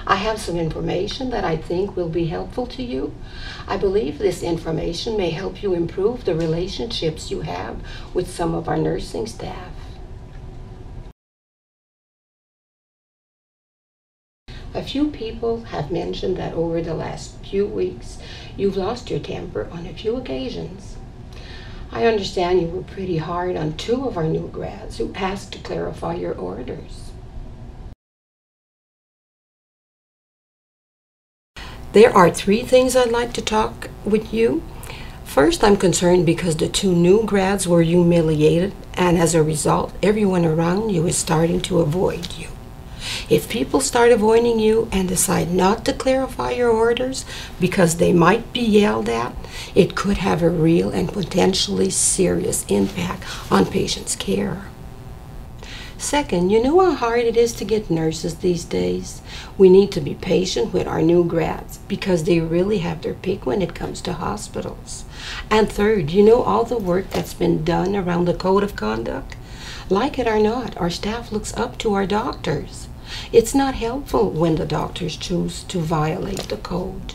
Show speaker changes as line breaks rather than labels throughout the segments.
I have some information that I think will be helpful to you. I believe this information may help you improve the relationships you have with some of our nursing staff. A few people have mentioned that over the last few weeks, you've lost your temper on a few occasions. I understand you were pretty hard on two of our new grads who asked to clarify your orders. There are three things I'd like to talk with you. First, I'm concerned because the two new grads were humiliated, and as a result, everyone around you is starting to avoid you. If people start avoiding you and decide not to clarify your orders because they might be yelled at, it could have a real and potentially serious impact on patients' care. Second, you know how hard it is to get nurses these days? We need to be patient with our new grads because they really have their pick when it comes to hospitals. And third, you know all the work that's been done around the code of conduct? Like it or not, our staff looks up to our doctors. It's not helpful when the doctors choose to violate the code.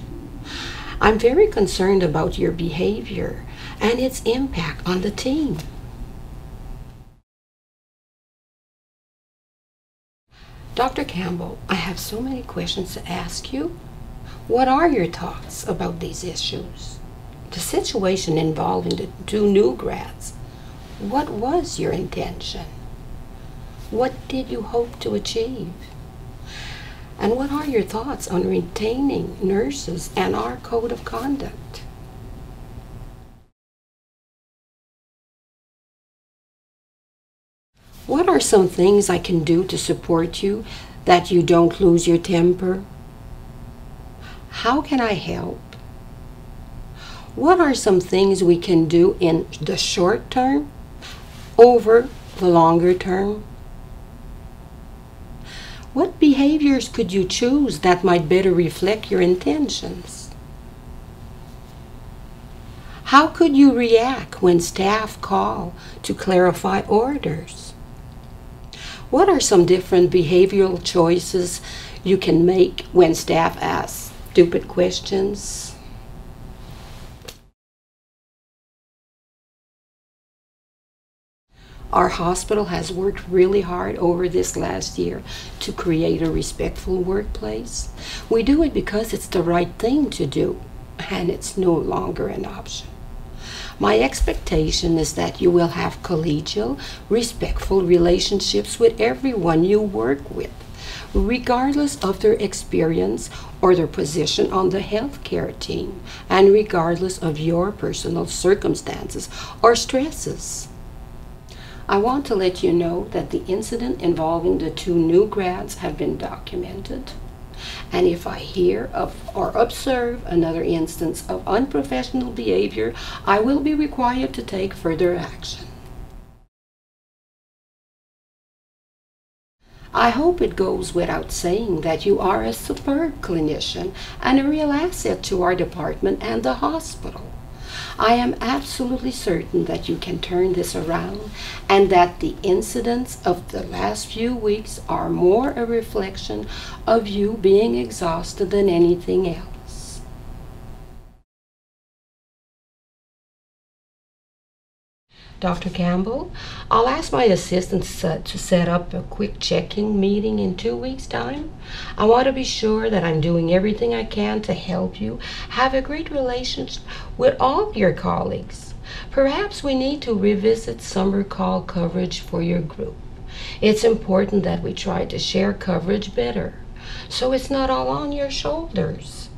I'm very concerned about your behavior and its impact on the team. Dr. Campbell, I have so many questions to ask you. What are your thoughts about these issues? The situation involving the two new grads. What was your intention? What did you hope to achieve? And what are your thoughts on retaining nurses and our code of conduct? What are some things I can do to support you that you don't lose your temper? How can I help? What are some things we can do in the short term over the longer term? What behaviors could you choose that might better reflect your intentions? How could you react when staff call to clarify orders? What are some different behavioral choices you can make when staff asks stupid questions? Our hospital has worked really hard over this last year to create a respectful workplace. We do it because it's the right thing to do, and it's no longer an option. My expectation is that you will have collegial, respectful relationships with everyone you work with, regardless of their experience or their position on the healthcare team, and regardless of your personal circumstances or stresses. I want to let you know that the incident involving the two new grads have been documented. And if I hear of or observe another instance of unprofessional behavior, I will be required to take further action. I hope it goes without saying that you are a superb clinician and a real asset to our department and the hospital. I am absolutely certain that you can turn this around and that the incidents of the last few weeks are more a reflection of you being exhausted than anything else. Dr. Campbell, I'll ask my assistants to set up a quick check-in meeting in 2 weeks' time. I want to be sure that I'm doing everything I can to help you have a great relationship with all your colleagues. Perhaps we need to revisit summer call coverage for your group. It's important that we try to share coverage better, so it's not all on your shoulders.